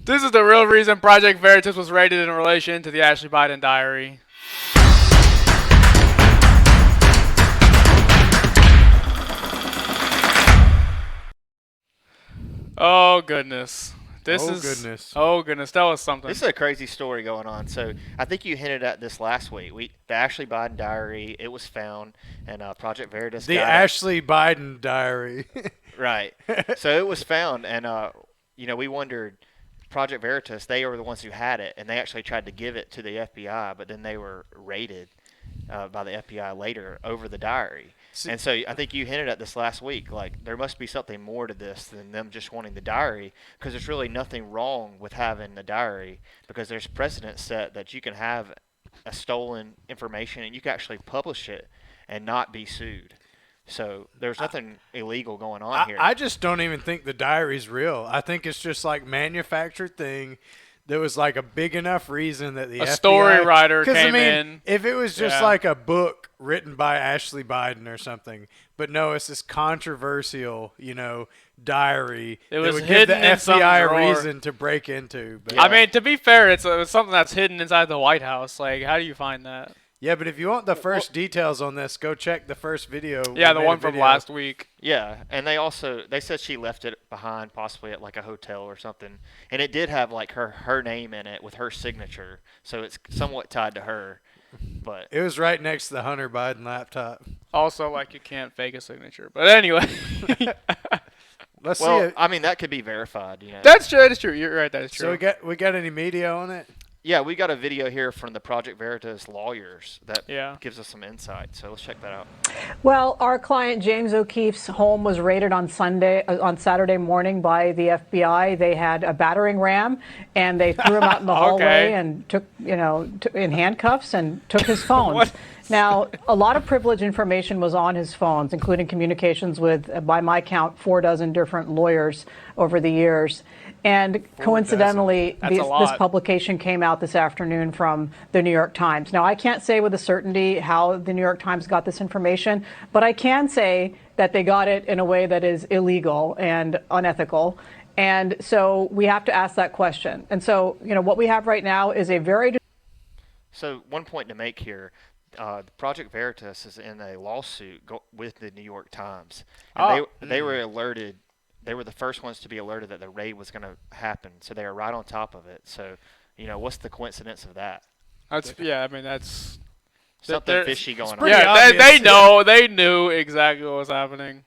This is the real reason Project Veritas was raided in relation to the Ashley Biden diary. Oh goodness. This Oh is goodness. oh goodness, that was something. This is a crazy story going on. So I think you hinted at this last week. The Ashley Biden diary. It was found, and Project Veritas The got Ashley Biden diary. it. Right. So it was found, and we wondered. Project Veritas, they were the ones who had it, and they actually tried to give it to the FBI, but then they were raided by the FBI later over the diary. See, And so I think you hinted at this last week. Like there must be something more to this than them just wanting the diary, because there's really nothing wrong with having the diary, because there's precedent set that you can have a stolen information and you can actually publish it and not be sued. So there's nothing illegal going on here. I just don't even think the diary's real. I think it's just like manufactured thing. There was like a big enough reason that the A FBI, story writer 'cause, came in. If it was just Yeah. like a book written by Ashley Biden or something, but no, it's this controversial, diary It that was would give the hidden in some FBI a drawer. reason to break into. But Yeah. I mean, to be fair, it's something that's hidden inside the White House. Like, how do you find that? yeah, but if you want the first details on this, go check the first video. Yeah, We the made a one from video. last week. Yeah, and they said she left it behind, possibly at like a hotel or something, and it did have like her name in it with her signature, so it's somewhat tied to her. But It was right next to the Hunter Biden laptop. Also, like, you can't fake a signature. But anyway. Let's see well, it. I mean that could be verified, you know. That's true. That's true. You're right. That is true. So we got any media on it? Yeah, we got a video here from the Project Veritas lawyers that Yeah. gives us some insight. So let's check that out. Well, our client James O'Keefe's home was raided on Saturday morning by the FBI. They had a battering ram, and they threw him out in the hallway Okay. and took, in handcuffs and took his phones. What? Now, a lot of privileged information was on his phones, including communications with, by my count, 4 dozen different lawyers over the years. And coincidentally, That's a this lot. publication came out this afternoon from the New York Times. Now, I can't say with a certainty how the New York Times got this information, but I can say that they got it in a way that is illegal and unethical. And so we have to ask that question. And so, what we have right now is a very So one point to make here. Project Veritas is in a lawsuit with the New York Times, and they were alerted. They were the first ones to be alerted that the raid was going to happen, so they were right on top of it. So, what's the coincidence of that? That's I mean, that's Something there- fishy going on. pretty yeah. obvious. They knew exactly what was happening.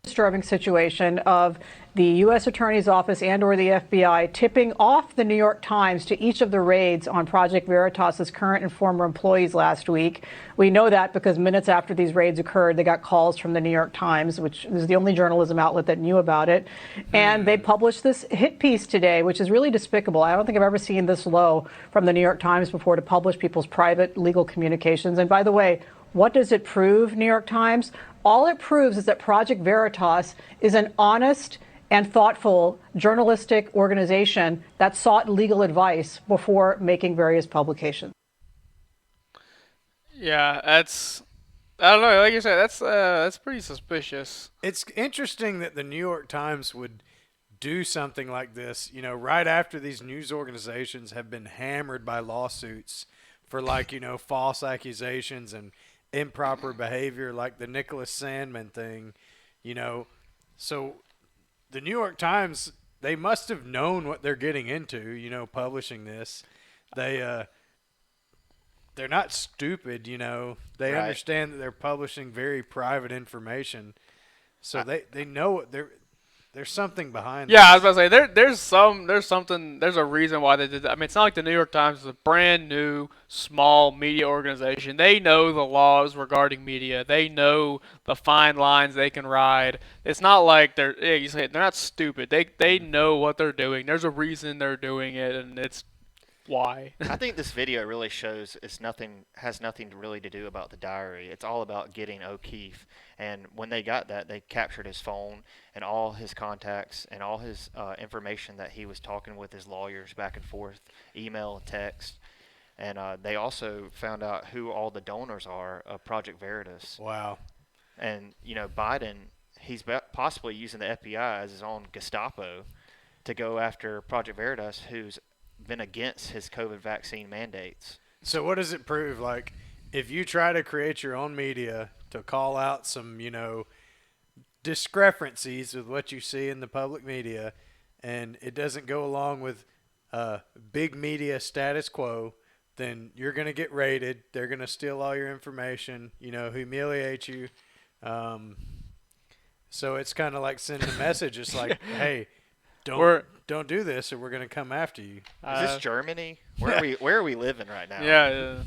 disturbing situation of the U.S. Attorney's Office and or the FBI tipping off the New York Times to each of the raids on Project Veritas's current and former employees last week. We know that because minutes after these raids occurred, they got calls from the New York Times, which is the only journalism outlet that knew about it. And they published this hit piece today, which is really despicable. I don't think I've ever seen this low from the New York Times before to publish people's private legal communications. And by the way, what does it prove, New York Times? All it proves is that Project Veritas is an honest and thoughtful journalistic organization that sought legal advice before making various publications. Yeah, I don't know. Like you said, that's pretty suspicious. It's interesting that the New York Times would do something like this, right after these news organizations have been hammered by lawsuits for false accusations and improper behavior, like the Nicholas Sandman thing, So the New York Times, they must have known what they're getting into, publishing this. They're not stupid, They Right. understand that they're publishing very private information. So they know what there's something behind Yeah, I this. was about to say there's a reason why they did that. I mean, it's not like the New York Times is a brand new small media organization. They know the laws regarding media. They know the fine lines they can ride. It's not like they're not stupid. They know what they're doing. There's a reason they're doing it, and it's why. I think this video really shows has nothing really to do about the diary. It's all about getting O'Keefe. And when they got that, they captured his phone and all his contacts and all his information that he was talking with his lawyers back and forth, email, text. And they also found out who all the donors are of Project Veritas. Wow. And Biden, he's possibly using the FBI as his own Gestapo. to go after Project Veritas, who's been against his COVID vaccine mandates. So what does it prove? Like, if you try to create your own media to call out some, discrepancies with what you see in the public media, and it doesn't go along with big media status quo, then you're going to get raided. They're going to steal all your information, humiliate you. So it's kind of like sending a message. It's like, hey, don't do this, or we're going to come after you. Is this Germany? Where are we living right now? Yeah.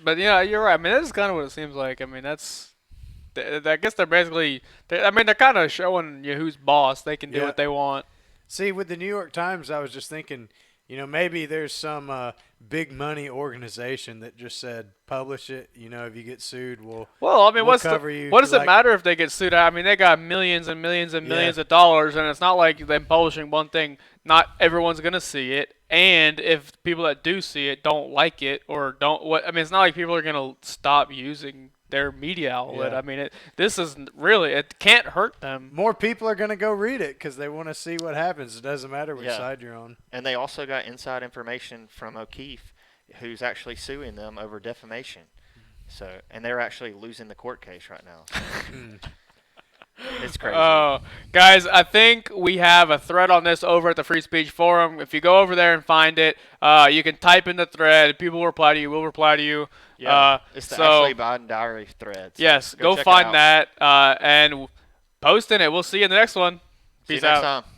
But you're right. I mean, that's kind of what it seems like. I mean, I guess they're basically. They're kind of showing you who's boss. They can do what they want. See, with the New York Times, I was just thinking, maybe there's some big money organization that just said, publish it. If you get sued, we'll cover you. What does it matter if they get sued? I mean, they got millions and millions and millions of dollars, and it's not like them publishing one thing. Not everyone's gonna see it, and if people that do see it don't like it or don't, it's not like people are gonna stop using their media outlet. Yeah. I mean, it can't hurt them. More people are going to go read it because they want to see what happens. It doesn't matter which side you're on. And they also got inside information from O'Keefe, who's actually suing them over defamation. So, and they're actually losing the court case right now. It's crazy. Guys, I think we have a thread on this over at the Free Speech Forum. If you go over there and find it, you can type in the thread. People will reply to you. We'll reply to you. Yeah, it's the Ashley Biden Diary thread. So yes, go find that and post in it. We'll see you in the next one. See you Peace next out. time.